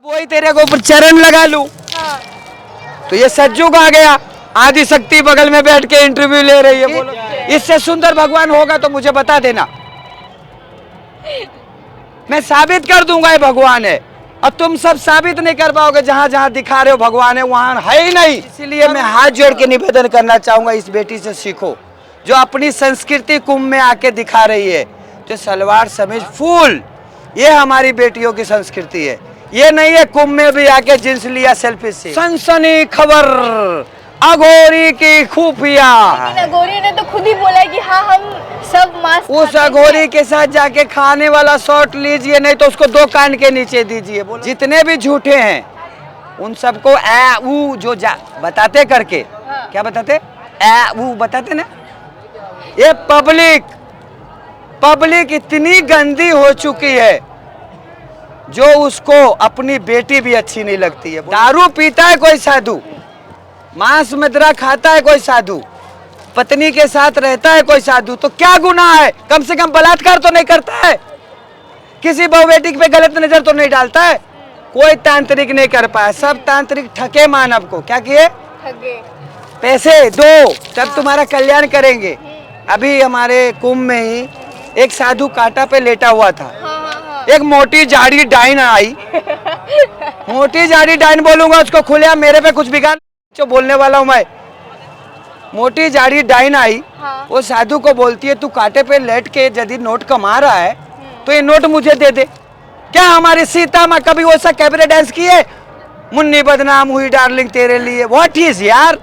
वही तेरे को ऊपर चरण लगा लूं। हाँ। तो ये सज्जुग आ गया, आदि शक्ति बगल में बैठ के इंटरव्यू ले रही है। बोलो इससे सुंदर भगवान होगा तो मुझे बता देना, मैं साबित कर दूंगा ये भगवान है। और तुम सब साबित नहीं कर पाओगे, जहां जहां दिखा रहे हो भगवान है वहां है ही नहीं। इसीलिए मैं हाथ जोड़ के निवेदन करना चाहूंगा, इस बेटी से सीखो जो अपनी संस्कृति कुंभ में आके दिखा रही है। जो सलवार समीज फूल, ये हमारी बेटियों की संस्कृति है। ये नहीं है कुंभ में भी आके जींस लिया सेल्फी से। सनसनी खबर अघोरी की खुफिया। अघोरी ने तो खुद ही बोला है कि हाँ हम सब मास्क उस अघोरी के साथ जाके खाने वाला शॉट लीजिए, नहीं तो उसको 2 कान के नीचे दीजिए। बोलो जितने भी झूठे हैं उन सबको ए ऊ जो बताते करके, हाँ। क्या बताते ए ऊ बताते ना। ये पब्लिक इतनी गंदी हो चुकी है जो उसको अपनी बेटी भी अच्छी नहीं लगती है। दारू पीता है कोई साधु, मांस मदिरा खाता है कोई साधु, पत्नी के साथ रहता है कोई साधु, तो क्या गुनाह है? कम से कम बलात्कार तो नहीं करता है, किसी बहु बेटी पे गलत नजर तो नहीं डालता है। कोई तांत्रिक नहीं कर पाया, सब तांत्रिक ठगे मानव को। क्या किए? ठगे। पैसे दो तब तुम्हारा कल्याण करेंगे। अभी हमारे कुंभ में ही एक साधु कांटा पे लेटा हुआ था। हाँ। एक मोटी झाड़ी डाइन आई मोटी झाड़ी डाइन बोलूंगा उसको खुले, मेरे पे कुछ बिगाड़ जो बोलने वाला हूं मैं। मोटी झाड़ी डाइन आई, हाँ। वो साधु को बोलती है तू कांटे पे लेट के यदि नोट कमा रहा है तो ये नोट मुझे दे दे। क्या हमारी सीता माँ कभी वैसा कैबरे डांस की है? मुन्नी बदनाम हुई डार्लिंग तेरे लिए। व्हाट इज यार,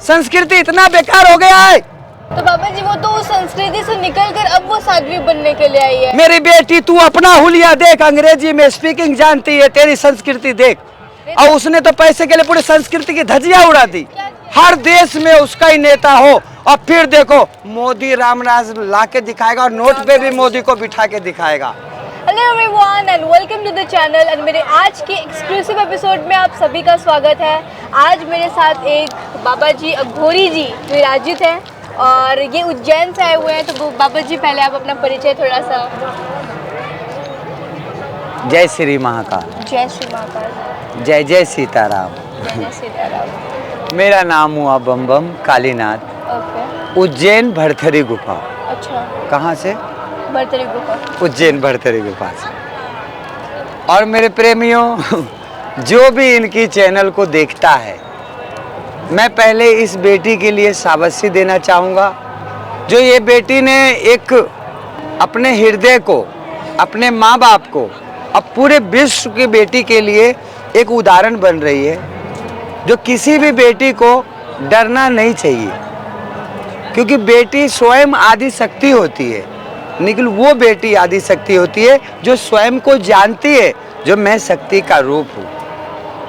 संस्कृति इतना बेकार हो गया है। तो बाबा जी वो तो उस संस्कृति से निकलकर अब वो साध्वी बनने के लिए आई है। मेरी बेटी तू अपना हुलिया देख, अंग्रेजी में स्पीकिंग जानती है, तेरी संस्कृति देख। और उसने तो पैसे के लिए पूरी संस्कृति की धज्जियां उड़ा दी। हर देश में उसका ही नेता हो, और फिर देखो मोदी रामराज ला के दिखाएगा और नोट पे भी मोदी को बिठा के दिखाएगा। Hello everyone and welcome to the channel. And मेरे आज के एक्सक्लूसिव एपिसोड में आप सभी का स्वागत है। आज मेरे साथ एक बाबा जी अघोरी जी विराजित हैं और ये उज्जैन से आए हुए हैं। तो बाबा जी पहले आप अपना परिचय थोड़ा सा। जय श्री महाकाल, जय श्री महाकाल, जय जय सीताराम। जय सीताराम। मेरा नाम हुआ बम बम कालीनाथ, ओके। उज्जैन भरथरी गुफा। अच्छा, कहाँ से? भरतरी गुफा। उज्जैन भरथरी गुफा से। और मेरे प्रेमियों, जो भी इनकी चैनल को देखता है, मैं पहले इस बेटी के लिए शाबाशी देना चाहूँगा। जो ये बेटी ने एक अपने हृदय को, अपने माँ बाप को, अब पूरे विश्व की बेटी के लिए एक उदाहरण बन रही है। जो किसी भी बेटी को डरना नहीं चाहिए, क्योंकि बेटी स्वयं आदि शक्ति होती है। लेकिन वो बेटी आदि शक्ति होती है जो स्वयं को जानती है, जो मैं शक्ति का रूप हूँ।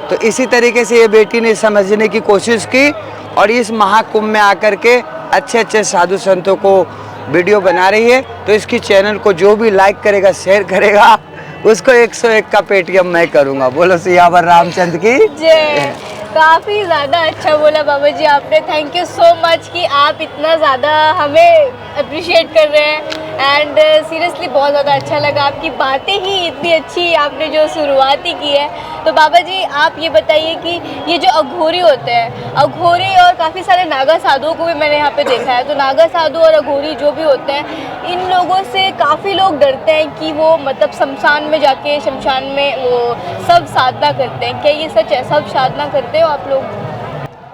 तो इसी तरीके से ये बेटी ने समझने की कोशिश की और इस महाकुंभ में आकर के अच्छे अच्छे साधु संतों को वीडियो बना रही है। तो इसकी चैनल को जो भी लाइक करेगा, शेयर करेगा, उसको 101 का पेटीएम मैं करूँगा। बोलो सियावर रामचंद्र की जय। काफ़ी ज़्यादा अच्छा बोला बाबा जी आपने। थैंक यू सो मच कि आप इतना ज़्यादा हमें अप्रिशिएट कर रहे हैं। एंड सीरियसली बहुत ज़्यादा अच्छा लगा, आपकी बातें ही इतनी अच्छी आपने जो शुरुआत ही की है। तो बाबा जी आप ये बताइए कि ये जो अघोरी होते हैं, अघोरी और काफ़ी सारे नागा साधुओं को भी मैंने यहाँ पे देखा है। तो नागा साधु और अघोरी जो भी होते हैं, इन लोगों से काफ़ी लोग डरते हैं कि वो मतलब शमशान में जाके शमशान में वो सब साधना करते हैं। क्या ये सच है? सब साधना करते हो आप लोग?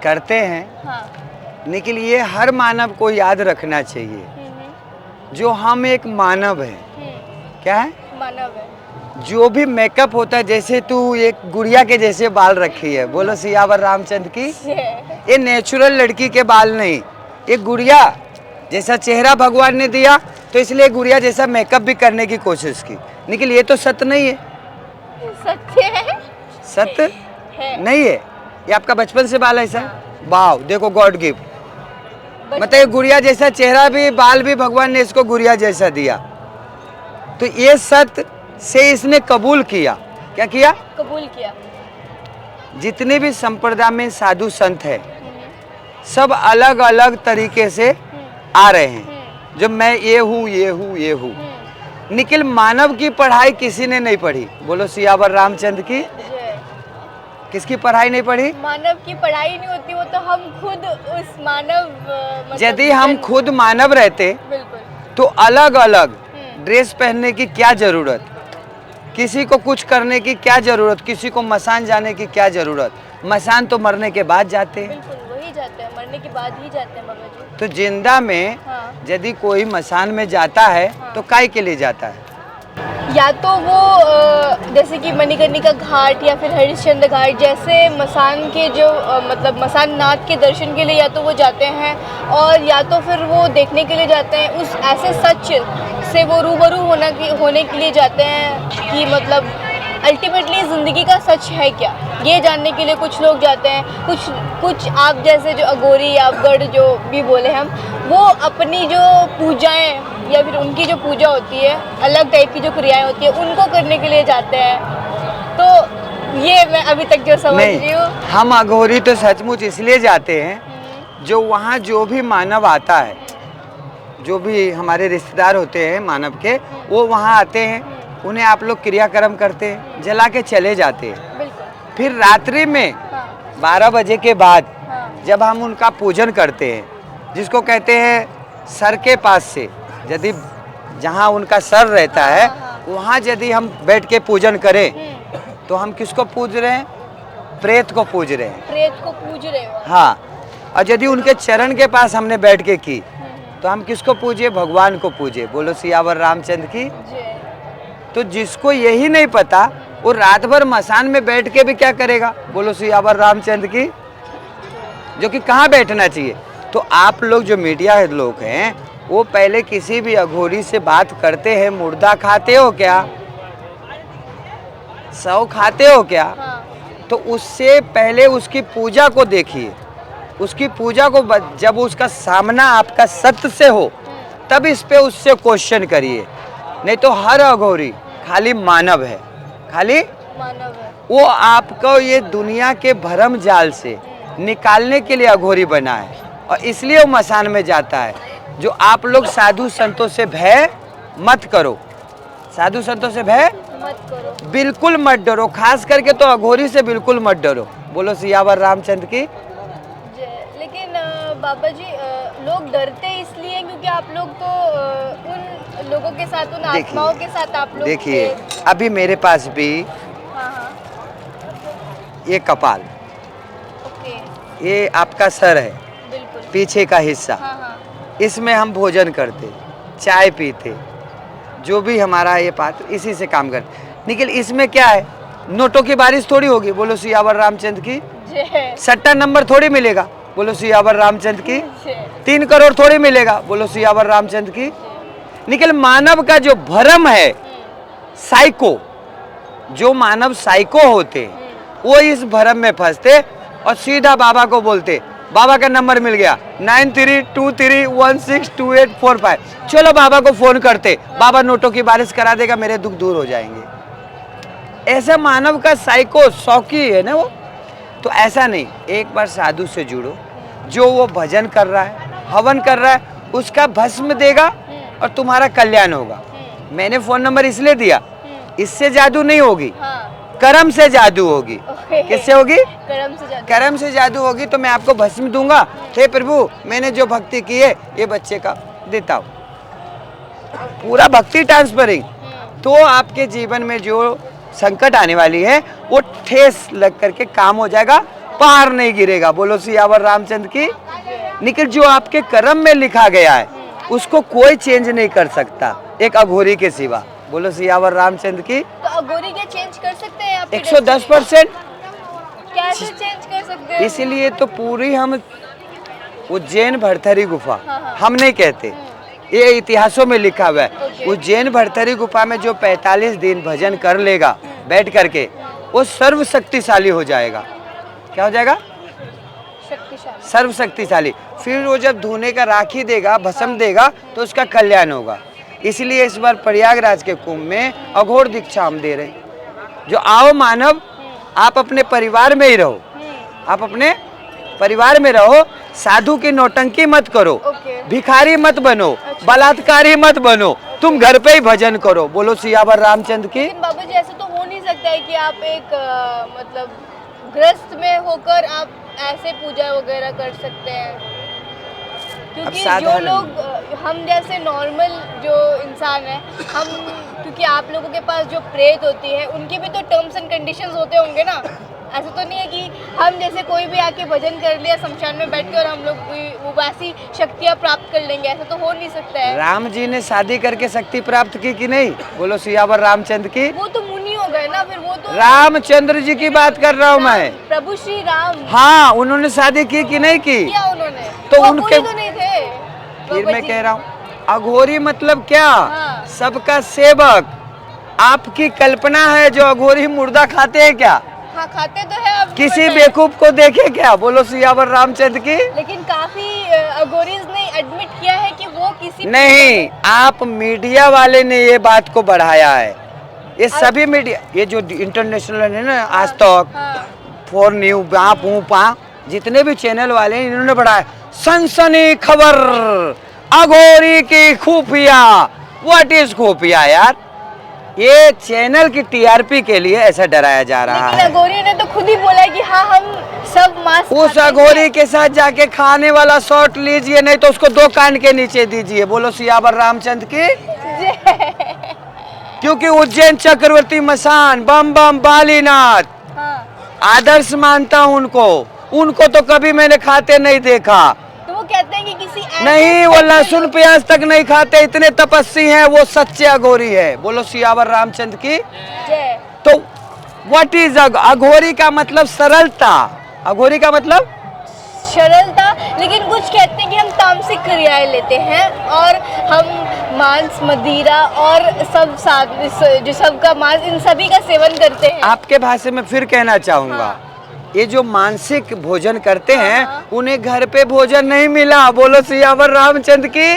करते हैं। हाँ। लेकिन ये हर मानव को याद रखना चाहिए, जो हम एक मानव हैं। क्या है? मानव है। जो भी मेकअप होता है, जैसे तू एक गुड़िया के जैसे बाल रखी है, बोलो सियावर रामचंद्र की। ये नेचुरल लड़की के बाल नहीं, ये गुड़िया जैसा चेहरा भगवान ने दिया, तो इसलिए गुड़िया जैसा मेकअप भी करने की कोशिश की। लेकिन ये तो सत्य नहीं है। सत्य है? सत्य है। नहीं है। ये आपका बचपन से बाल ऐसा? वाव, देखो गॉड गिफ्ट। मतलब ये गुड़िया जैसा चेहरा भी, बाल भी भगवान ने इसको गुड़िया जैसा दिया। तो ये सत्य से इसने कबूल किया। क्या किया? कबूल किया। जितने भी संप्रदाय में साधु संत है, सब अलग अलग तरीके से आ रहे हैं। जब मैं ये हूँ, ये हूँ, ये हूँ, निखिल, मानव की पढ़ाई किसी ने नहीं पढ़ी, बोलो सियावर रामचंद्र की। जय। किसकी पढ़ाई नहीं पढ़ी? मानव की पढ़ाई नहीं होती, वो तो हम खुद उस मानव मतलब यदि हम खुद मानव रहते बिल्कुल। तो अलग अलग ड्रेस पहनने की क्या जरूरत, किसी को कुछ करने की क्या जरूरत, किसी को मसान जाने की क्या जरूरत। मसान तो मरने के बाद जाते हैं। बिल्कुल वही जाते हैं, मरने के बाद ही जाते हैं बाबा जी। तो जिंदा में हाँ। यदि कोई मसान में जाता है तो काय के लिए जाता है? या तो वो जैसे कि मणिकर्णिका घाट या फिर हरिश्चंद्र घाट जैसे मसान के जो मतलब मसान नाथ के दर्शन के लिए या तो वो जाते हैं, और या तो फिर वो देखने के लिए जाते हैं, उस ऐसे सच से वो रूबरू होने के लिए जाते हैं कि मतलब अल्टीमेटली ज़िंदगी का सच है क्या, ये जानने के लिए कुछ लोग जाते हैं। कुछ आप जैसे जो अघोरी या अवगढ़ जो भी बोले हम, वो अपनी जो पूजाएं या फिर उनकी जो पूजा होती है, अलग टाइप की जो क्रियाएं होती है, उनको करने के लिए जाते हैं। तो ये मैं अभी तक जो समझ रही हूँ। हम अघोरी तो सचमुच इसलिए जाते हैं, जो वहाँ जो भी मानव आता है, जो भी हमारे रिश्तेदार होते हैं मानव के, वो वहाँ आते हैं, उन्हें आप लोग क्रियाक्रम करते हैं, जला के चले जाते हैं। बिल्कुल। फिर रात्रि में हाँ। 12 बजे के बाद हाँ। जब हम उनका पूजन करते हैं, जिसको कहते हैं सर के पास से, यदि जहाँ उनका सर रहता है वहाँ यदि हम बैठ के पूजन करें तो हम किसको पूज रहे हैं? प्रेत को पूज रहे हैं। प्रेत को पूज रहे हो। हाँ, और यदि उनके चरण के पास हमने बैठ के की तो हम किसको पूजे? भगवान को पूजे। बोलो सियावर रामचंद्र की। जय। तो जिसको यही नहीं पता वो रात भर मसान में बैठ के भी क्या करेगा? बोलो सियावर रामचंद्र की। जो कि कहाँ बैठना चाहिए। तो आप लोग जो मीडिया लोग हैं, वो पहले किसी भी अघोरी से बात करते हैं, मुर्दा खाते हो क्या, सौ खाते हो क्या? हाँ। तो उससे पहले उसकी पूजा को देखिए। उसकी पूजा को जब उसका सामना आपका सत्य से हो तब इस पे उससे क्वेश्चन करिए। नहीं तो हर अघोरी खाली मानव है, खाली मानव है। वो आपको ये दुनिया के भरम जाल से निकालने के लिए अघोरी बना है, और इसलिए वो मसान में जाता है। जो आप लोग साधु संतों से भय मत करो, साधु संतों से भय मत करो, बिल्कुल मत डरो, खास करके तो अघोरी से बिल्कुल मत डरो। बोलो सियावर रामचंद्र की। लेकिन बाबा जी लोग डरते इसलिए क्योंकि आप लोग तो उन लोगों के साथ, उन आत्माओं के साथ आप लोग देखिए, थे। अभी मेरे पास भी हाँ हाँ। ये कपाल, ओके। ये आपका सर है, बिल्कुल। पीछे का हिस्सा, हाँ हाँ। इसमें हम भोजन करते, चाय पीते, जो भी हमारा ये पात्र इसी से काम करते। निखिल, इसमें क्या है? नोटों की बारिश थोड़ी होगी। बोलो सियावर रामचंद्र की। जय। सट्टा नंबर थोड़ी मिलेगा। बोलो सियावर रामचंद्र की। जय। 3 करोड़ थोड़ी मिलेगा। बोलो सियावर रामचंद्र की। निखिल, मानव का जो भ्रम है, साइको, जो मानव साइको होते वो इस भ्रम में फंसते और सीधा बाबा को बोलते, बाबा का नंबर मिल गया 9323162845, चलो बाबा को फोन करते, बाबा नोटों की बारिश करा देगा, मेरे दुख दूर हो जाएंगे। ऐसा मानव का साइको शौकी है ना वो। तो ऐसा नहीं, एक बार साधु से जुड़ो, जो वो भजन कर रहा है, हवन कर रहा है, उसका भस्म देगा और तुम्हारा कल्याण होगा। मैंने फोन नंबर इसलिए दिया, इससे जादू नहीं होगी, कर्म से जादू होगी। किससे होगी? कर्म से जादू। कर्म से जादू होगी। तो मैं आपको भस्म दूंगा, हे प्रभु मैंने जो भक्ति की है ये बच्चे का देता हूँ, पूरा भक्ति ट्रांसफरिंग। तो आपके जीवन में जो संकट आने वाली है वो ठेस लग करके काम हो जाएगा, पहाड़ नहीं गिरेगा। बोलो सियावर रामचंद्र की। निखिल, जो आपके कर्म में लिखा गया है उसको कोई चेंज नहीं कर सकता, एक अघोरी के सिवा। बोलो सियावर रामचंद्र की। तो अघोरी क्या चेंज कर सकते हैं? 110%। कैसे चेंज कर सकते हैं? इसीलिए तो पूरी हम उज्जैन भरथरी गुफा हाँ। हम नहीं कहते, ये इतिहासों में लिखा हुआ है। उज्जैन भरथरी गुफा में जो 45 दिन भजन कर लेगा बैठ करके, वो सर्व शक्तिशाली हो जाएगा। क्या हो जाएगा? शक्तिशाली। सर्व शक्तिशाली। फिर वो जब धोने का राखी देगा, भस्म देगा, तो उसका कल्याण होगा। इसलिए इस बार प्रयागराज के कुंभ में अघोर दीक्षा हम दे रहे हैं। जो आओ मानव, आप अपने परिवार में ही रहो, आप अपने परिवार में रहो, साधु की नौटंकी मत करो, भिखारी मत बनो, बलात्कारी मत बनो, तुम घर पे ही भजन करो। बोलो सियावर रामचंद्र की। लेकिन बाबा जी ऐसा तो हो नहीं सकता है कि आप एक मतलब गृहस्थ में होकर आप ऐसे पूजा वगैरह कर सकते हैं, क्योंकि जो साधारण- लोग हम जैसे नॉर्मल जो इंसान है, हम क्योंकि आप लोगों के पास जो प्रेत होती है उनके भी तो टर्म्स एंड कंडीशंस होते होंगे ना। ऐसा तो नहीं है कि हम जैसे कोई भी आके भजन कर लिया शमशान में बैठ के और हम लोग वो वैसी शक्तियाँ प्राप्त कर लेंगे, ऐसा तो हो नहीं सकता है। राम जी ने शादी करके शक्ति प्राप्त की कि नहीं? बोलो सियावर रामचंद्र की। वो तो मुनि हो गए ना, फिर वो तो रामचंद्र जी की बात कर रहा हूँ मैं। प्रभु श्री राम हाँ, उन्होंने शादी की कि नहीं की? किया उन्होंने, तो वो उनके- मुनि तो नहीं थे फिर बाबा मैं जी। कह रहा हूँ, अघोरी मतलब क्या? हाँ। सबका सेवक। आपकी कल्पना है जो अघोरी मुर्दा खाते हैं क्या? हाँ खाते तो है, अब किसी बेवकूफ को देखे क्या? बोलो सियावर रामचंद्र की। लेकिन काफी अघोरीज ने एडमिट किया है कि वो किसी नहीं, आप मीडिया वाले ने ये बात को बढ़ाया है। ये सभी मीडिया, ये जो इंटरनेशनल है ना, आज तक, हाँ, फॉर न्यू पा जितने भी चैनल वाले हैं, इन्होंने बढ़ाया सनसनी खबर, अघोरी की खुफिया। व्हाट इज खुफिया यार? ये चैनल की टीआरपी के लिए ऐसा डराया जा रहा लेकिन है। अघोरी ने तो खुद ही बोला है कि हाँ हम सब मांस उस खाते हैं। अघोरी के साथ जाके खाने वाला शॉट लीजिए, नहीं तो उसको 2 कान के नीचे दीजिए। बोलो सियावर रामचंद्र की। क्योंकि उज्जैन चक्रवर्ती मसान, बम बम बालीनाथ, हाँ, आदर्श मानता हूं उनको तो कभी मैंने खाते नहीं देखा। तो वो कहते हैं कि किसी ऐसे नहीं, वो लहसुन प्याज तक नहीं खाते, इतने तपस्वी हैं, वो सच्चे अघोरी है। बोलो सियावर रामचंद्र की। जय। तो व्हाट इज अघोरी का मतलब सरलता, अघोरी का मतलब सरलता। लेकिन कुछ कहते हैं कि हम तामसिक क्रियाएं लेते हैं और हम मांस मदिरा और सब साथ जो सबका मांस, इन सभी का सेवन करते हैं। आपके भाषा में फिर कहना चाहूंगा, हाँ। ये जो मानसिक भोजन करते हैं, हाँ। उन्हें घर पे भोजन नहीं मिला। बोलो सियावर रामचंद्र की।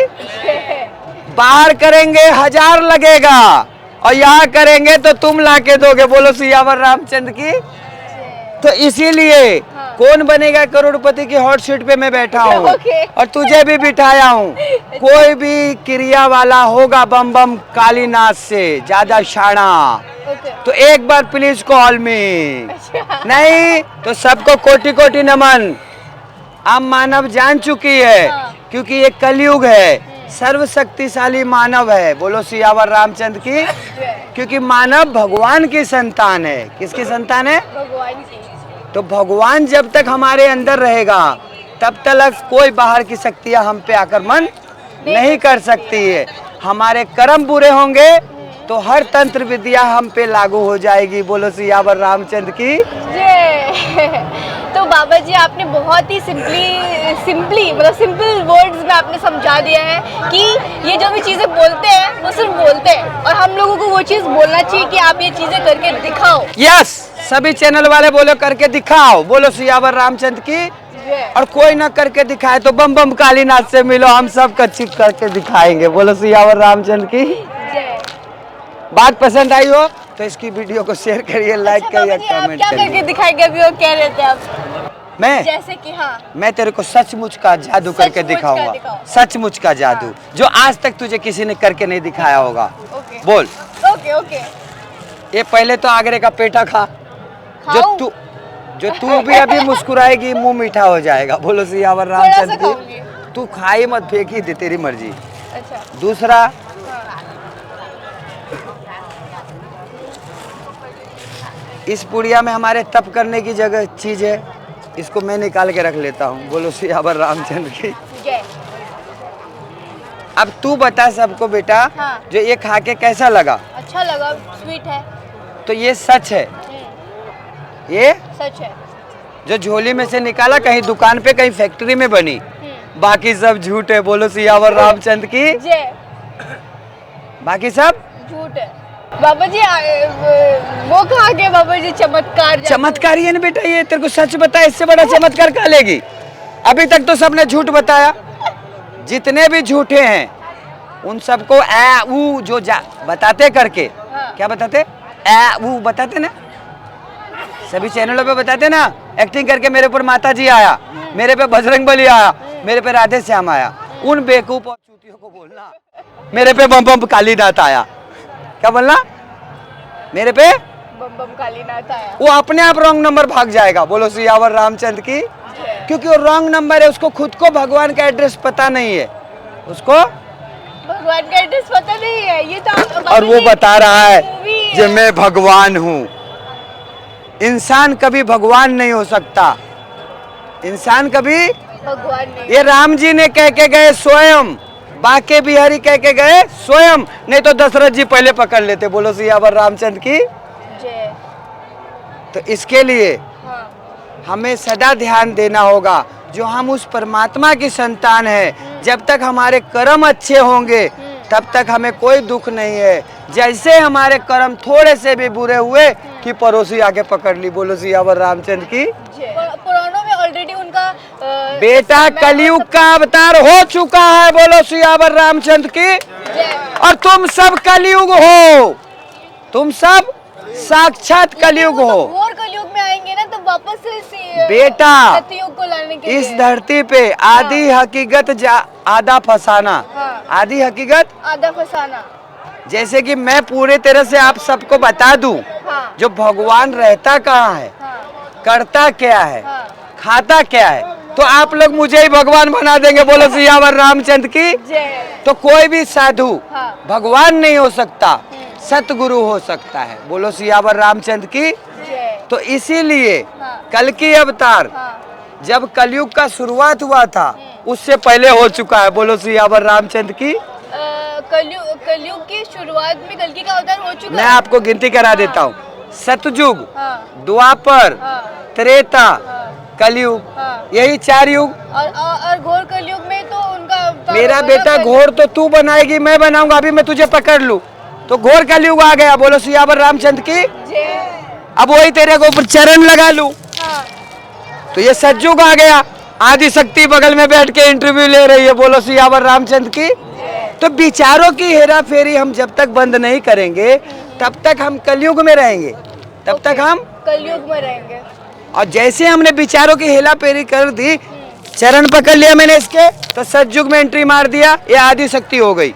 बाहर करेंगे 1000 लगेगा और यहाँ करेंगे तो तुम लाके दोगे। बोलो सियावर रामचंद्र की। तो इसीलिए हाँ। कौन बनेगा करोड़पति की हॉट सीट पे मैं बैठा हूँ ओके। और तुझे भी बिठाया हूँ। कोई भी क्रिया वाला होगा बम बम कालीनाथ से ज्यादा शाना, ओके। तो एक बार प्लीज कॉल मी। नहीं तो सबको कोटि कोटि नमन। अब मानव जान चुकी है, हाँ। क्योंकि ये कलयुग है, सर्वशक्तिशाली मानव है। बोलो सियावर रामचंद्र की। क्योंकि मानव भगवान की संतान है। किसकी संतान है? भगवान की। तो भगवान जब तक हमारे अंदर रहेगा तब तक कोई बाहर की शक्तियां हम पे आक्रमण नहीं कर सकती है। हमारे कर्म बुरे होंगे तो हर तंत्र विद्या हम पे लागू हो जाएगी। बोलो सियावर रामचंद्र की। जय। तो बाबा जी आपने बहुत ही सिंपली मतलब सिंपल वर्ड्स में आपने समझा दिया है कि ये जो भी चीज़ें बोलते हैं वो सिर्फ बोलते हैं और हम लोगों को वो चीज़ बोलना चाहिए कि आप ये चीज़ें करके दिखाओ। यस, सभी चैनल वाले बोलो करके दिखाओ। बोलो सियावर रामचंद्र की। जय। और कोई ना करके दिखाए तो बम बम कालीनाथ से मिलो, हम सब कच्ची करके दिखाएंगे। बोलो सियावर रामचंद्र की। जय। बात पसंद आई हो तो इसकी वीडियो को शेयर करिए, लाइक अच्छा करिए, बाबा जी, आप कमेंट क्या करके करिए। दिखाएंगे? अभी वो कह रहे थे आप मैं जैसे कि हाँ मैं तेरे को सचमुच का जादू करके सचमुच का दिखाऊंगा। दिखाओ। सचमुच का जादू जो आज तक तुझे किसी ने करके नहीं दिखाया होगा। ओके बोल। Okay okay. ये पहले तो आगरे का पेठा खा। खाऊं? जो तू भी अभी मुस्कुराएगी मुंह मीठा हो जाएगा। बोलो सियावर थोड़ा सा रामचंद्र खाऊंगी। की। तू खाई मत, फेंकी दे, तेरी मर्जी। अच्छा। दूसरा, हाँ। इस पुड़िया में हमारे तप करने की जगह चीज है, इसको मैं निकाल के रख लेता हूँ। बोलो सियावर रामचंद्र की। जय। अब तू बता सबको बेटा, हाँ। जो ये खा के कैसा लगा? अच्छा लगा, स्वीट है। तो ये सच है, ये सच है। जो झोली में से निकाला कहीं दुकान पे कहीं फैक्ट्री में बनी, बाकी सब झूठ है। बोलो सियावर रामचंद्र की। जय। बाकी सब झूठ है। बाबा जी वो कहाँ गए बाबा जी? चमत्कार जादू। चमत्कार ही है ना बेटा, ये तेरे को सच बताया, इससे बड़ा चमत्कार क्या लेगी? अभी तक तो सबने झूठ बताया। जितने भी झूठे हैं उन सबको ए ऊ जो बताते करके, हाँ। क्या बताते? ए ऊ बताते ना, सभी चैनलों पे बताते ना। एक्टिंग करके मेरे ऊपर माता जी आया, मेरे पे बजरंग बली आया, मेरे पे राधे श्याम आया। उन बेवकूफ और चूतियों को बोलना मेरे पे बम बम काली नाथ आया, क्या बोलना मेरे पे बम बम कालीनाथ आया। वो अपने आप रॉन्ग नंबर भाग जाएगा। बोलो सियावर रामचंद्र की, क्योंकि वो रॉन्ग नंबर है, उसको खुद को भगवान का एड्रेस पता नहीं है, उसको भगवान का एड्रेस पता नहीं है, ये तो और वो बता रहा है मूवी है। कि मैं भगवान हूँ। इंसान कभी भगवान नहीं हो सकता, इंसान कभी, भगवान नहीं। ये राम जी ने कह के गए स्वयं, बाके बिहारी कह के गए स्वयं, नहीं तो दशरथ जी पहले पकड़ लेते। बोलो सियावर रामचंद्र की। जय। तो इसके लिए हाँ। हमें सदा ध्यान देना होगा, जो हम उस परमात्मा की संतान है, जब तक हमारे कर्म अच्छे होंगे तब तक हमें कोई दुख नहीं है। जैसे हमारे कर्म थोड़े से भी बुरे हुए कि पड़ोसी आके पकड़ ली। बोलो सियावर रामचंद्र की। पुराणों में ऑलरेडी उनका बेटा कलयुग का अवतार हो चुका है। बोलो सियावर रामचंद्र की। और तुम सब कलयुग हो, तुम सब साक्षात कलयुग हो। और कलयुग में आएंगे ना तो वापस से बेटा सतयुग को लाने के इस लिए। धरती पे आधी हकीकत आधा फसाना, हाँ। आधी हकीकत आधा फसाना। जैसे कि मैं पूरे तरह से आप सबको बता दूं, हाँ। जो भगवान रहता कहाँ है, हाँ। करता क्या है, हाँ। खाता क्या है, तो आप लोग मुझे ही भगवान बना देंगे। बोलो सियावर रामचंद्र की। जय। तो कोई भी साधु हाँ। भगवान नहीं हो सकता, सतगुरु हो सकता है। बोलो सियावर रामचंद्र की। जय। तो इसीलिए हाँ। कल की अवतार हाँ। जब कलयुग का शुरुआत हुआ था उससे पहले हो चुका है। बोलो सियावर रामचंद्र की। कलयुग की शुरुआत में कल्कि का अवतार हो चुका मैं है। आपको गिनती करा देता हूँ। सतयुग, हाँ। द्वापर, हाँ। त्रेता, हाँ। कलयुग, हाँ। यही 4 युग। और घोर कलयुग में तो उनका अवतार मेरा होगा बेटा ना घोर तो तू बनाएगी, मैं बनाऊंगा। अभी मैं तुझे पकड़ लूं तो घोर कलयुग आ गया। बोलो सियावर रामचंद्र की। जय। अब वही तेरे को ऊपर चरण लगा लूं हाँ। तो ये सतयुग आ गया। आदि शक्ति बगल में बैठ के इंटरव्यू ले रही है। बोलो सियावर रामचंद्र की। तो विचारों की हेरा फेरी हम जब तक बंद नहीं करेंगे तब तक हम कलयुग में रहेंगे, तब तक हम कलयुग में रहेंगे। और जैसे हमने विचारों की हेरा फेरी कर दी, चरण पकड़ लिया मैंने इसके, तो सतयुग में एंट्री मार दिया, ये आदि शक्ति हो गई।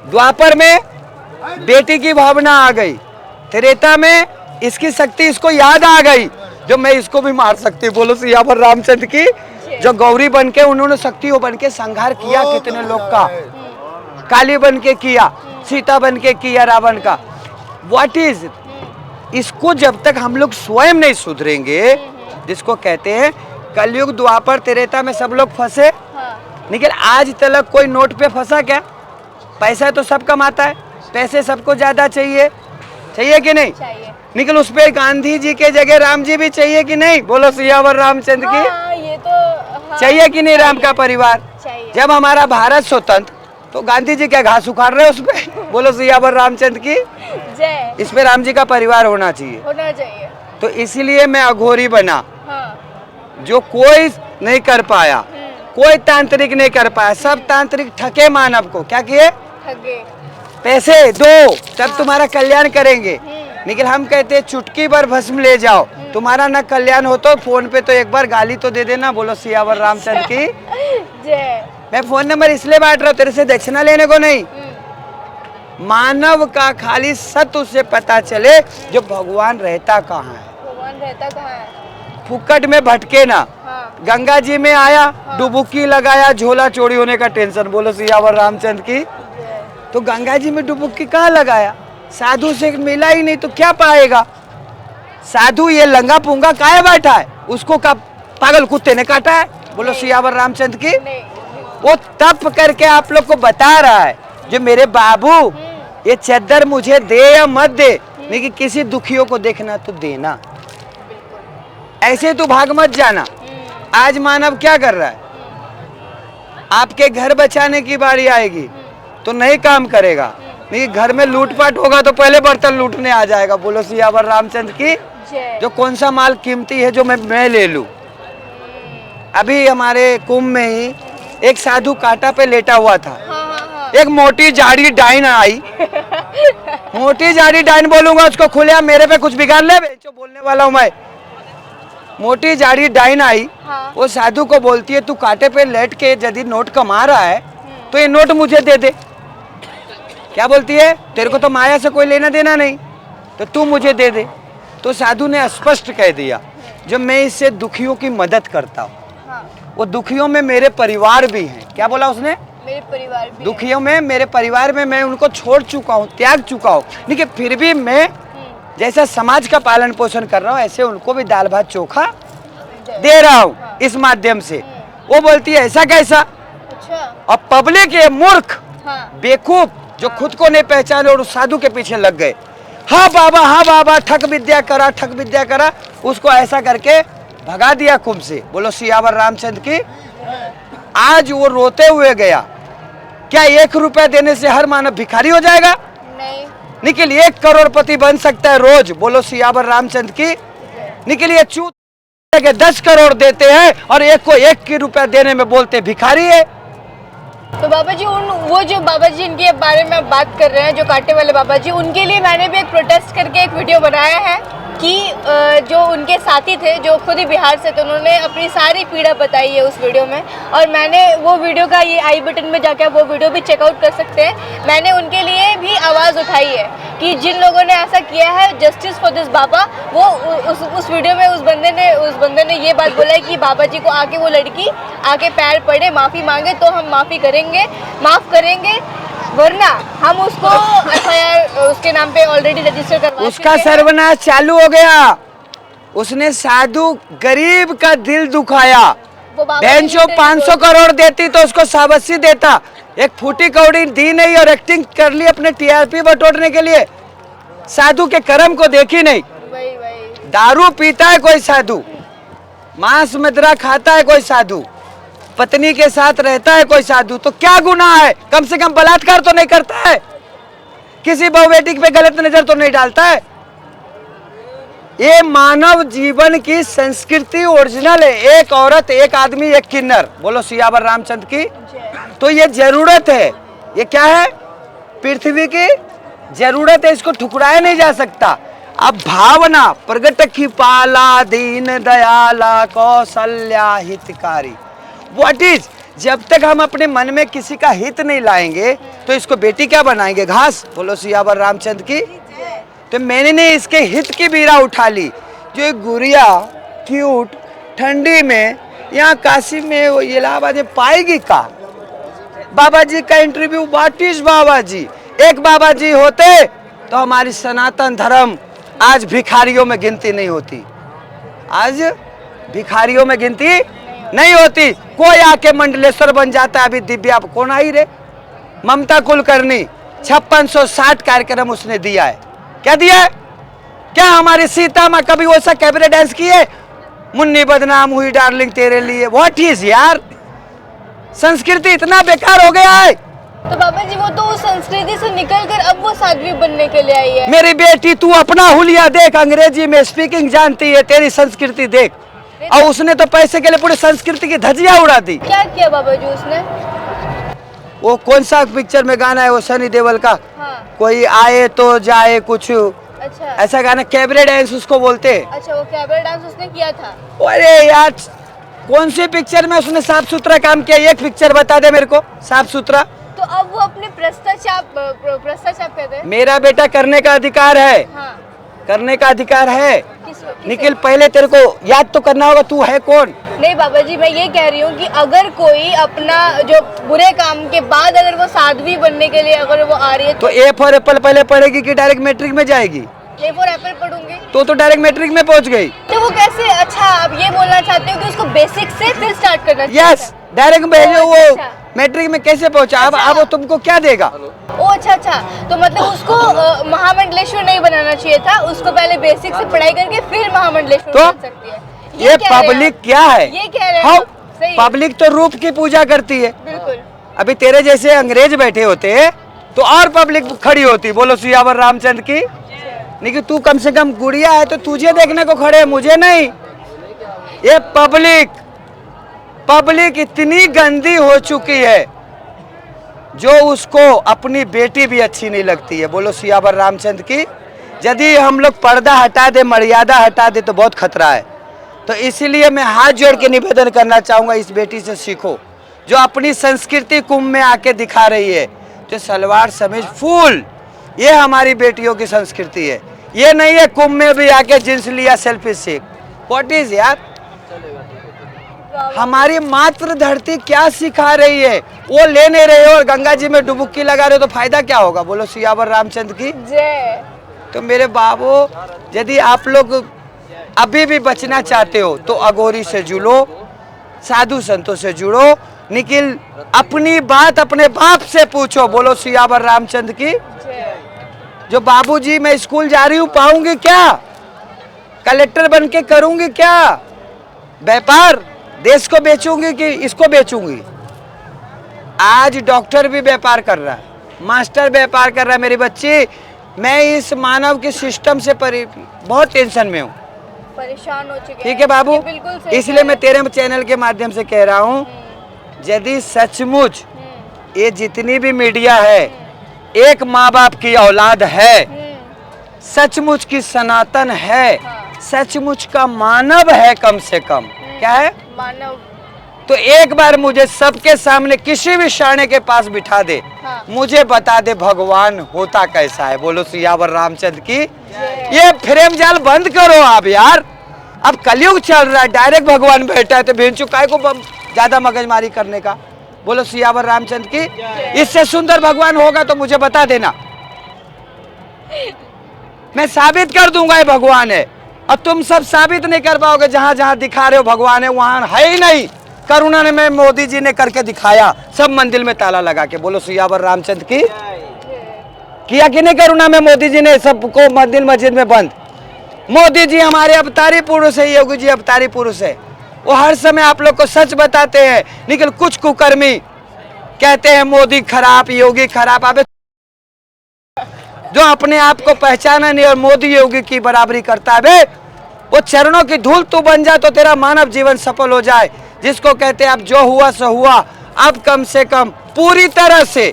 द्वापर में बेटी की भावना आ गई, त्रेता में इसकी शक्ति इसको याद आ गई जो मैं इसको भी मार सकती। बोलो सियावर रामचंद्र की। जो गौरी बन के उन्होंने शक्तियों बन के संहार किया कितने लोग का, काली बन के किया, सीता बन के किया रावण का। व्हाट इज, इसको जब तक हम लोग स्वयं नहीं सुधरेंगे, जिसको कहते हैं कलयुग द्वापर त्रेता में सब लोग फंसे। हाँ। लेकिन आज तक कोई नोट पे फंसा क्या? पैसा तो सब कमाता है, पैसे सबको ज्यादा चाहिए, चाहिए कि नहीं? चाहिए। निकल उस पे गांधी जी के जगह राम जी भी चाहिए कि नहीं? बोलो सियावर रामचंद्र की। हाँ, ये तो हाँ, चाहिए कि नहीं? राम का परिवार। चाहिए। जब हमारा भारत स्वतंत्र तो गांधी जी क्या घास उखाड़ रहे हैं उस पे? बोलो सियावर रामचंद्र की। जय। इस पे राम जी का परिवार होना चाहिए। होना चाहिए। तो इसीलिए मैं अघोरी बना, हाँ। जो कोई नहीं कर पाया, कोई तांत्रिक नहीं कर पाया। सब तांत्रिक ठगे मानव को, क्या किए? ठगे। पैसे दो तब तुम्हारा कल्याण करेंगे। लेकिन हम कहते हैं चुटकी भर भस्म ले जाओ, तुम्हारा ना कल्याण हो तो फोन पे तो एक बार गाली तो दे देना। बोलो सियावर रामचंद्र की। जय। मैं फोन नंबर इसलिए बांट रहा हूँ तेरे से दक्षिणा लेने को नहीं, मानव का खाली सत्य उसे पता चले जो भगवान रहता कहाँ है। भगवान रहता कहाँ है? फुकट में भटके ना। हाँ। गंगा जी में आया, डुबुकी लगाया, झोला चोरी होने का टेंशन। बोलो सियावर रामचंद्र की। जय। तो गंगा जी में डुबुकी कहाँ लगाया? साधु से मिला ही नहीं तो क्या पाएगा? साधु ये लंगा पुंगा काहे बैठा है? उसको का पागल कुत्ते ने काटा है? बोलो सियावर रामचंद्र की। नहीं। वो तप करके आप लोग को बता रहा है जो मेरे बाबू ये चद्दर मुझे दे या मत दे, लेकिन किसी दुखियों को देखना तो देना, ऐसे तो भाग मत जाना। आज मानव क्या कर रहा है? आपके घर बचाने की बारी आएगी तो नहीं काम करेगा, नहीं घर में लूटपाट होगा तो पहले बर्तन लूटने आ जाएगा। बोलो सियावर रामचंद्र की। जय। जो कौन सा माल कीमती है जो मैं ले लूं। अभी हमारे कुंभ में ही एक साधु कांटा पे लेटा हुआ था, हाँ, हाँ, हाँ। एक मोटी जाड़ी डाइन आई। मोटी जाड़ी डाइन बोलूंगा उसको खुले मेरे पे कुछ बिगाड़ ले, जो बोलने वाला हूं मैं। मोटी जाड़ी डाइन आई, हाँ। वो साधु को बोलती है तू कांटे पे लेट के यदि नोट कमा रहा है तो ये नोट मुझे दे दे। क्या बोलती है, तेरे को तो माया से कोई लेना देना नहीं, तो तू मुझे दे दे। तो साधु ने स्पष्ट कह दिया, जब मैं इससे दुखियों की मदद करता हूँ, हाँ। वो दुखियों में मेरे परिवार भी हैं। क्या बोला उसने, मेरे परिवार भी दुखियों में मेरे परिवार में मैं उनको छोड़ चुका हूँ, त्याग चुका हूँ, लेकिन फिर भी मैं जैसा समाज का पालन पोषण कर रहा हूँ ऐसे उनको भी दाल भात चोखा दे रहा हूँ हाँ। इस माध्यम से। वो बोलती है ऐसा कैसा, अच्छा। और पब्लिक ये मूर्ख हाँ। बेवकूफ जो खुद को नहीं पहचाने और उस साधु के पीछे लग गए। हाँ बाबा ठग विद्या करा, उसको ऐसा करके भगा दिया कुंभ से। बोलो सियावर रामचंद्र की। आज वो रोते हुए गया। क्या 1 रुपया देने से हर मानव भिखारी हो जाएगा? नहीं। निखिल 1 करोड़पति बन सकता है रोज। बोलो सियावर रामचंद्र की। निखिल ये चूत के 10 करोड़ देते हैं और एक को 1 रुपया देने में बोलते भिखारी है। तो बाबा जी वो जो बाबा जी इनके बारे में आप बात कर रहे हैं, जो कांटे वाले बाबा जी, उनके लिए मैंने भी एक प्रोटेस्ट करके एक वीडियो बनाया है कि जो उनके साथी थे जो खुद ही बिहार से थे, उन्होंने अपनी सारी पीड़ा बताई है उस वीडियो में। और मैंने वो वीडियो का ये आई बटन में जाकर वो वीडियो भी चेकआउट कर सकते हैं। मैंने उनके लिए भी आवाज़ उठाई है कि जिन लोगों ने ऐसा किया है, जस्टिस फॉर दिस बाबा। वो उस वीडियो में उस बंदे ने ये बात बोला है कि बाबा जी को आके वो लड़की आके पैर पड़े, माफ़ी मांगे तो हम माफ़ करेंगे, वरना हम उसको एफआईआर उसके नाम पे ऑलरेडी रजिस्टर करवा उसका सर्वनाश चालू हो गया। उसने साधु गरीब का दिल दुखाया। बहन जो 500 करोड़ देती तो उसको शाबाशी देता। एक फूटी कौड़ी दी नहीं और एक्टिंग कर ली अपने टीआरपी बटोरने के लिए। साधु के कर्म को देखी नहीं। वही दारू पीता है कोई साधु, मांस मदिरा खाता है कोई साधु, पत्नी के साथ रहता है कोई साधु, तो क्या गुनाह है? कम से कम बलात्कार तो नहीं करता है, किसी बहू बेटी पे गलत नजर तो नहीं डालता है। ये मानव जीवन की संस्कृति ओरिजिनल है। एक औरत, एक आदमी, एक किन्नर। बोलो सियावर रामचंद्र की। तो ये जरूरत है। ये क्या है? पृथ्वी की जरूरत है, इसको ठुकराया नहीं जा सकता। अब भावना प्रगट की पाला, दीन दयाला, कौशल्या हितकारी। What is? जब तक हम अपने मन में किसी का हित नहीं लाएंगे तो इसको बेटी क्या बनाएंगे? घास। बोलो सियावर रामचंद्र की। तो मैंने इसके हित की बीरा उठा ली। जो एक गुड़िया क्यूट ठंडी में यहाँ काशी में वो इलाहाबाद में पाएगी का? बाबा जी का इंटरव्यू, व्हाट इज बाबा जी? एक बाबा जी होते तो हमारी सनातन धर्म आज भिखारियों में गिनती नहीं होती। आज भिखारियों में गिनती नहीं होती। कोई आके मंडलेश्वर बन जाता है। अभी दिव्या कौन आई रे? ममता कुलकर्णी 5660 कार्यक्रम उसने दिया है। क्या दिया है? क्या हमारी सीता माँ कभी वैसा कैबरे डांस किए? मुन्नी बदनाम हुई डार्लिंग तेरे लिए। व्हाट इज यार? संस्कृति इतना बेकार हो गया है। तो बाबा जी वो तो उस संस्कृति से निकलकर अब वो साध्वी बनने के लिए आई है। मेरी बेटी तू अपना हुलिया देख, अंग्रेजी में स्पीकिंग जानती है, तेरी संस्कृति देख। और उसने तो पैसे के लिए पूरी संस्कृति की धज्जियां उड़ा दी। क्या किया बाबा जी उसने? वो कौन सा पिक्चर में गाना है वो सनी देओल का? हाँ। कोई आए तो जाए कुछ, अच्छा। ऐसा गाना, कैबरे डांस उसको बोलते। अच्छा, वो कैबरे डांस उसने किया था। अरे यार कौन सी पिक्चर में उसने साफ सुथरा काम किया? एक पिक्चर बता दे मेरे को साफ सुथरा। तो अब वो अपने भ्रष्टाचार कहते हैं। मेरा बेटा करने का अधिकार है। हाँ। करने का अधिकार है। किस निखिल पहले तेरे को याद तो करना होगा तू है कौन। नहीं बाबा जी, मैं ये कह रही हूँ कि अगर कोई अपना जो बुरे काम के बाद अगर वो साध्वी बनने के लिए अगर वो आ रही है तो ए फॉर एप्पल पहले पढ़ेगी कि डायरेक्ट मैट्रिक में जाएगी? ए फॉर एप्पल पढ़ूंगी तो डायरेक्ट मैट्रिक में पहुंच गई। तो वो कैसे? अच्छा, आप ये बोलना चाहते हो कि उसको बेसिक से फिर स्टार्ट करना चाहिए? यस, डायरेक्ट भेजो। वो अच्छा। मैट्रिक में कैसे पहुंचा? अच्छा। अब वो तुमको क्या देगा? ओ अच्छा, तो मतलब उसको महामंडलेश्वर नहीं बनाना चाहिए था, उसको पहले बेसिक से पढ़ाई करके फिर महामंडलेश्वर तो बन सकती है। ये कह रहे हैं पब्लिक आप। क्या है? ये कह रहे हाँ, हैं सही। पब्लिक तो रूप की पूजा करती है। बिल्कुल। अभी तेरे जैसे अंग्रेज बैठे होते तो और पब्लिक खड़ी होती। बोलो सियावर रामचंद्र की। नहीं, तू कम से कम गुड़िया है तो तुझे देखने को खड़े, मुझे नहीं। ये पब्लिक इतनी गंदी हो चुकी है जो उसको अपनी बेटी भी अच्छी नहीं लगती है। बोलो सियावर रामचंद्र की। यदि हम लोग पर्दा हटा दे, मर्यादा हटा दे तो बहुत खतरा है। तो इसीलिए मैं हाथ जोड़ के निवेदन करना चाहूँगा, इस बेटी से सीखो जो अपनी संस्कृति कुंभ में आके दिखा रही है। तो सलवार समीज फुल, ये हमारी बेटियों की संस्कृति है। ये नहीं है कुंभ में भी आके जींस लिया सेल्फी सीख। व्हाट इज यार, हमारी मातृ धरती क्या सिखा रही है वो ले नहीं रहे हो, और गंगा जी में डुबुक्की लगा रहे हो तो फायदा क्या होगा? बोलो सियावर रामचंद्र की जय। तो मेरे बाबू, यदि आप लोग अभी भी बचना चाहते हो तो अघोरी से जुड़ो, साधु संतों से जुड़ो, निखिल अपनी बात अपने बाप से पूछो। बोलो सियावर रामचंद्र की। जो बाबूजी मैं स्कूल जा रही हूँ पाऊंगी क्या? कलेक्टर बन के करूंगी क्या? व्यापार देश को बेचूंगी कि इसको बेचूंगी? आज डॉक्टर भी व्यापार कर रहा है, मास्टर व्यापार कर रहा है। मेरी बच्ची, मैं इस मानव के सिस्टम से बहुत टेंशन में हूँ, परेशान हो चुके हैं। ठीक है बाबू, ये बिल्कुल सही इसलिए है। मैं तेरे चैनल के माध्यम से कह रहा हूँ, यदि सचमुच ये जितनी भी मीडिया है एक माँ बाप की औलाद है, सचमुच की सनातन है, सचमुच का मानव है, कम से कम क्या है मानव, तो एक बार मुझे सबके सामने किसी भी शाणे के पास बिठा दे, हाँ। मुझे बता दे भगवान होता कैसा है। बोलो सियावर रामचंद्र की। ये फ्रेम जाल बंद करो आप यार, अब कलयुग चल रहा है, डायरेक्ट भगवान बैठा है तो भेंचू काय को ज्यादा मगजमारी करने का। बोलो सियावर रामचंद्र की। इससे सुंदर भगवान होगा तो मुझे बता देना, मैं साबित कर दूंगा ये भगवान है। अब तुम सब साबित नहीं कर पाओगे, जहां जहां दिखा रहे हो भगवान है वहां है ही नहीं। करुणा ने, में मोदी जी ने करके दिखाया, सब मंदिर में ताला लगा के। बोलो सियावर रामचंद्र की। किया कि नहीं करुणा में मोदी जी ने सबको मंदिर मस्जिद में बंद? मोदी जी हमारे अवतारी पुरुष है, योगी जी अवतारी पुरुष है, वो हर समय आप लोग को सच बताते हैं। लेकिन कुछ कुकर्मी कहते हैं मोदी खराब, योगी खराब। अबे जो अपने आप को पहचाना नहीं और मोदी योगी की बराबरी करता है, बे वो चरणों की धूल तू बन जाए तो तेरा मानव जीवन सफल हो जाए। जिसको कहते हैं अब जो हुआ सो हुआ, अब कम से कम पूरी तरह से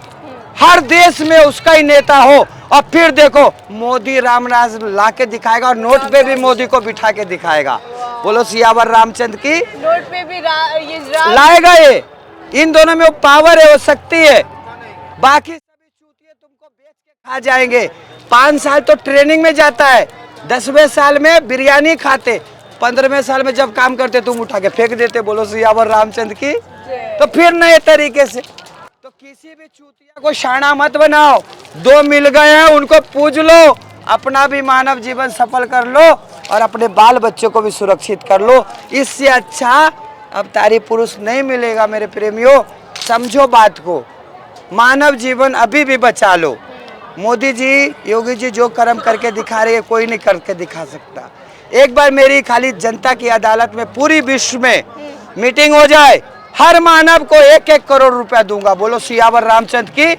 हर देश में उसका ही नेता हो। और फिर देखो मोदी रामराज ला के दिखाएगा, और नोट पे भी मोदी को बिठा के दिखाएगा। बोलो सियावर रामचंद्र की। नोट पे भी ये लाएगा ये, इन दोनों में वो पावर है, वो शक्ति है। बाकी सभी चूतिए तुमको बेच के खा जाएंगे। 5 साल तो ट्रेनिंग में जाता है, 10वें साल में बिरयानी खाते, 15वें साल में जब काम करते तुम उठा के फेंक देते। बोलो सियावर रामचंद्र की। तो फिर नए तरीके से तो किसी भी चूतिया को शाना मत बनाओ। 2 मिल गए हैं उनको पूज लो, अपना भी मानव जीवन सफल कर लो और अपने बाल बच्चों को भी सुरक्षित कर लो। इससे अच्छा अवतारी पुरुष नहीं मिलेगा मेरे प्रेमियों। समझो बात को, मानव जीवन अभी भी बचा लो। मोदी जी, योगी जी जो कर्म करके दिखा रहे हैं, कोई नहीं करके दिखा सकता। एक बार मेरी खाली जनता की अदालत में पूरी विश्व में मीटिंग हो जाए, हर मानव को 1-1 करोड़ रुपया दूंगा। बोलो सियावर रामचंद्र की।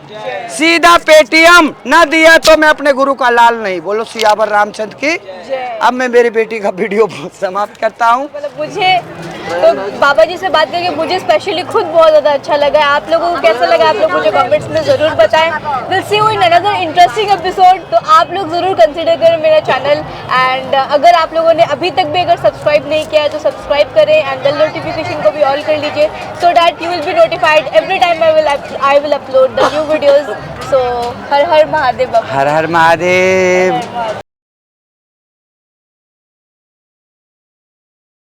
सीधा पेटीएम ना दिया तो मैं अपने गुरु का लाल नहीं। बोलो सियावर रामचंद्र की। अब मैं मेरी बेटी का वीडियो समाप्त करता हूँ। मतलब मुझे तो बाबा जी से बात करके मुझे स्पेशली खुद बहुत ज़्यादा अच्छा लगा। आप लोगों को कैसा लगा आप लोग मुझे कमेंट्स में ज़रूर बताएं। Will see you in another interesting episode. तो आप लोग ज़रूर कंसिडर करें मेरा चैनल, एंड अगर आप लोगों ने अभी तक भी अगर सब्सक्राइब नहीं किया है तो सब्सक्राइब करें एंड बेल नोटिफिकेशन को भी ऑल कर लीजिए, so that you will be notified every time I will upload the new videos. So her her Mahadev Baba. Her her Mahadev.